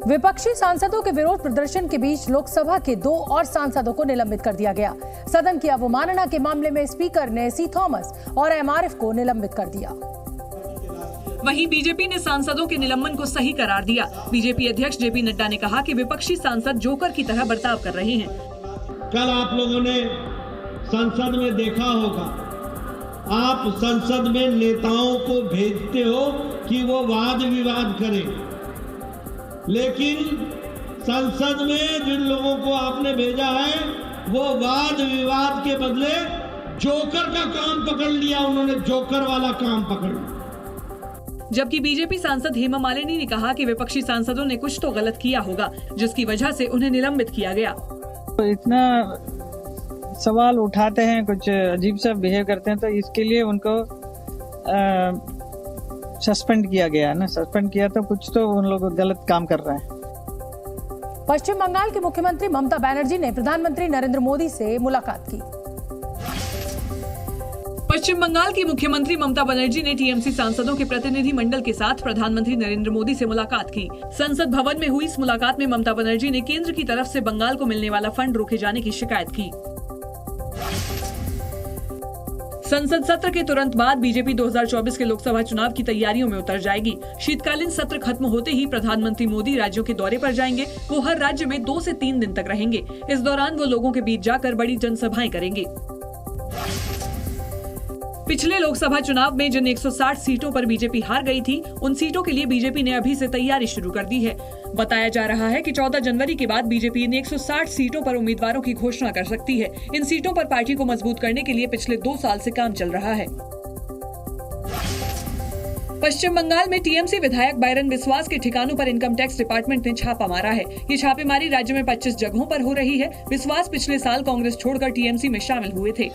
विपक्षी सांसदों के विरोध प्रदर्शन के बीच लोकसभा के 2 और सांसदों को निलंबित कर दिया गया। सदन की अवमानना के मामले में स्पीकर ने सी थॉमस और एमआरएफ को निलंबित कर दिया। वहीं बीजेपी ने सांसदों के निलंबन को सही करार दिया। बीजेपी अध्यक्ष जेपी नड्डा ने कहा कि विपक्षी सांसद जोकर की तरह बर्ताव कर रहे हैं। कल आप लोगों ने संसद में देखा होगा, आप संसद में नेताओं को भेजते हो कि वो वाद विवाद करें, लेकिन संसद में जिन लोगों को आपने भेजा है वो वाद विवाद के बदले जोकर का काम पकड़ लिया। उन्होंने जोकर वाला काम पकड़ लिया। जबकि बीजेपी सांसद हेमा मालिनी ने कहा कि विपक्षी सांसदों ने कुछ तो गलत किया होगा, जिसकी वजह से उन्हें निलंबित किया गया। तो इतना सवाल उठाते हैं, कुछ अजीब सा बिहेव करते हैं, तो इसके लिए उनको सस्पेंड किया गया है ना। सस्पेंड किया तो कुछ तो उन लोग गलत काम कर रहे हैं। पश्चिम बंगाल की मुख्यमंत्री ममता बनर्जी ने प्रधानमंत्री नरेंद्र मोदी से मुलाकात की। पश्चिम बंगाल की मुख्यमंत्री ममता बनर्जी ने टीएमसी सांसदों के प्रतिनिधि मंडल के साथ प्रधानमंत्री नरेंद्र मोदी से मुलाकात की। संसद भवन में हुई इस मुलाकात में ममता बनर्जी ने केंद्र की तरफ से बंगाल को मिलने वाला फंड रोके जाने की शिकायत की। संसद सत्र के तुरंत बाद बीजेपी 2024 के लोकसभा चुनाव की तैयारियों में उतर जाएगी। शीतकालीन सत्र खत्म होते ही प्रधानमंत्री मोदी राज्यों के दौरे पर जाएंगे। वो हर राज्य में 2 से 3 दिन तक रहेंगे। इस दौरान वो लोगों के बीच जाकर बड़ी जनसभाएं करेंगे। पिछले लोकसभा चुनाव में जिन 160 सीटों पर बीजेपी हार गई थी, उन सीटों के लिए बीजेपी ने अभी से तैयारी शुरू कर दी है। बताया जा रहा है कि 14 जनवरी के बाद बीजेपी इन 160 सीटों पर उम्मीदवारों की घोषणा कर सकती है। इन सीटों पर पार्टी को मजबूत करने के लिए पिछले 2 साल से काम चल रहा है। पश्चिम बंगाल में टीएमसी विधायक बायरन बिस्वास के ठिकानों पर इनकम टैक्स डिपार्टमेंट ने छापा मारा है। ये छापेमारी राज्य में 25 जगहों पर हो रही है। बिस्वास पिछले साल कांग्रेस छोड़कर टीएमसी में शामिल हुए थे।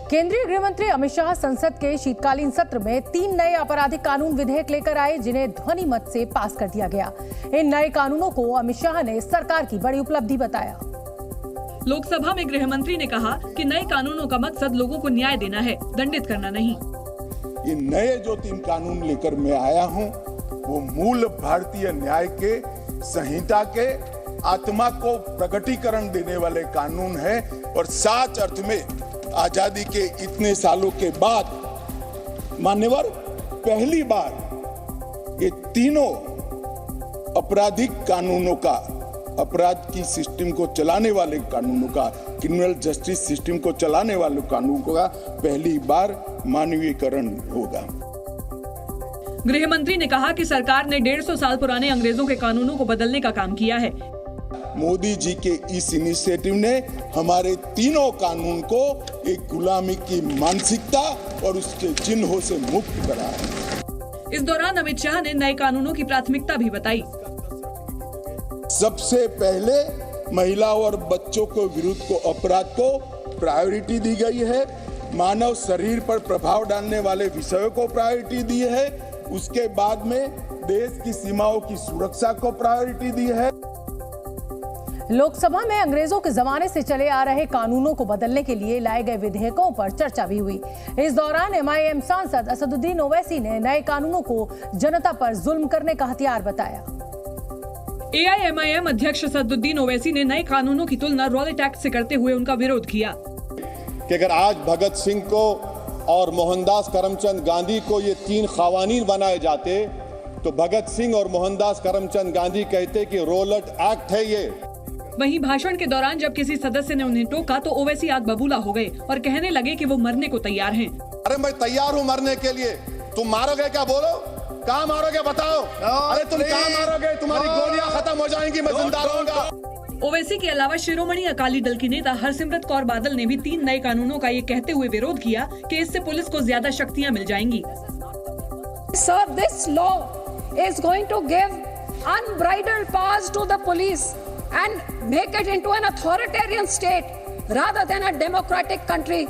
केंद्रीय गृह मंत्री अमित शाह संसद के शीतकालीन सत्र में 3 नए आपराधिक कानून विधेयक लेकर आए, जिन्हें ध्वनि मत से पास कर दिया गया। इन नए कानूनों को अमित शाह ने सरकार की बड़ी उपलब्धि बताया। लोकसभा में गृह मंत्री ने कहा कि नए कानूनों का मकसद लोगों को न्याय देना है, दंडित करना नहीं। ये नए जो 3 कानून लेकर मैं आया हूँ, वो मूल भारतीय न्याय के संहिता के आत्मा को प्रकटीकरण देने वाले कानून है और सच अर्थ में आजादी के इतने सालों के बाद मान्यवर पहली बार ये तीनों आपराधिक कानूनों का, अपराध की सिस्टम को चलाने वाले कानूनों का, क्रिमिनल जस्टिस सिस्टम को चलाने वाले कानूनों का पहली बार मानवीयकरण होगा। गृह मंत्री ने कहा कि सरकार ने 150 साल पुराने अंग्रेजों के कानूनों को बदलने का काम किया है। मोदी जी के इस इनिशिएटिव ने हमारे तीनों कानून को एक गुलामी की मानसिकता और उसके चिन्हों से मुक्त करा है। इस दौरान अमित शाह ने नए कानूनों की प्राथमिकता भी बताई। सबसे पहले महिलाओं और बच्चों के विरुद्ध को अपराध को प्रायोरिटी दी गई है। मानव शरीर पर प्रभाव डालने वाले विषयों को प्रायोरिटी दी है। उसके बाद में देश की सीमाओं की सुरक्षा को प्रायोरिटी दी है। लोकसभा में अंग्रेजों के जमाने से चले आ रहे कानूनों को बदलने के लिए लाए गए विधेयकों पर चर्चा भी हुई। इस दौरान एमआईएम सांसद असदुद्दीन ओवैसी ने नए कानूनों को जनता पर जुल्म करने का हथियार बताया। एआईएमआईएम अध्यक्ष असदुद्दीन ओवैसी ने नए कानूनों की तुलना रॉलेट एक्ट से करते हुए उनका विरोध किया कि अगर आज भगत सिंह को और मोहनदास करमचंद गांधी को ये 3 क़वानीन बनाए जाते तो भगत सिंह और मोहनदास करमचंद गांधी कहते कि रॉलेट एक्ट है ये। वहीं भाषण के दौरान जब किसी सदस्य ने उन्हें टोका तो ओवैसी आग बबूला हो गए और कहने लगे कि वो मरने को तैयार हैं। अरे मैं तैयार हूँ मरने के लिए, तुम मारोगे क्या? बोलो, कहाँ मारोगे बताओ? अरे तुम कहाँ मारोगे? तुम्हारी गोलियां खत्म हो जाएंगी, मैं जिंदा रहूंगा। ओवैसी के अलावा शिरोमणि अकाली दल की नेता हरसिमरत कौर बादल ने भी 3 नए कानूनों का ये कहते हुए विरोध किया कि इससे पुलिस को ज्यादा शक्तियाँ मिल जाएंगी। Sir, this law is going to give unbridled powers to the police and make it into an authoritarian state rather than a democratic country.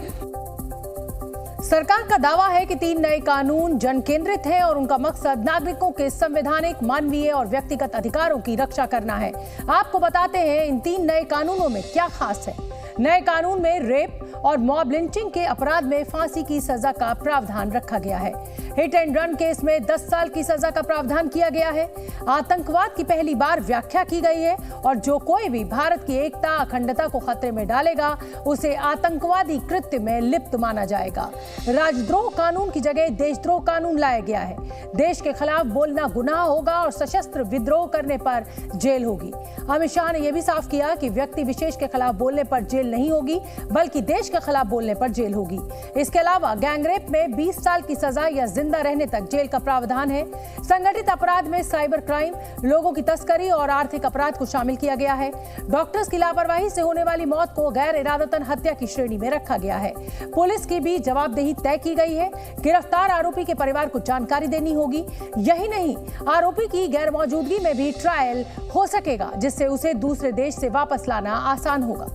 सरकार का दावा है कि 3 नए कानून जन केंद्रित हैं और उनका मकसद नागरिकों के संवैधानिक, मानवीय और व्यक्तिगत अधिकारों की रक्षा करना है। आपको बताते हैं इन 3 नए कानूनों में क्या खास है। नए कानून में रेप और मॉब लिंचिंग के अपराध में फांसी की सजा का प्रावधान रखा गया है। हिट एंड रन केस में 10 साल की सजा का प्रावधान किया गया है। आतंकवाद की पहली बार व्याख्या की गई है और जो कोई भी भारत की एकता अखंडता को खतरे में डालेगा उसे आतंकवादी कृत्य में लिप्त माना जाएगा। राजद्रोह कानून की जगह देशद्रोह कानून लाया गया है। देश के खिलाफ बोलना गुनाह होगा और सशस्त्र विद्रोह करने पर जेल होगी। अमित शाह ने यह भी साफ किया कि व्यक्ति विशेष के खिलाफ बोलने पर जेल नहीं होगी, बल्कि देश के खिलाफ बोलने पर जेल होगी। इसके अलावा गैंगरेप में 20 साल की सजा या जिंदा रहने तक जेल का प्रावधान है। संगठित अपराध में साइबर क्राइम, लोगों की तस्करी और आर्थिक अपराध को शामिल किया गया है। डॉक्टर्स की लापरवाही से होने वाली मौत को गैर इरादतन हत्या की श्रेणी में रखा गया है। पुलिस की भी जवाबदेही तय की गई है। गिरफ्तार आरोपी के परिवार को जानकारी देनी होगी। यही नहीं, आरोपी की गैर मौजूदगी में भी ट्रायल हो सकेगा, जिससे उसे दूसरे देश से वापस लाना आसान होगा।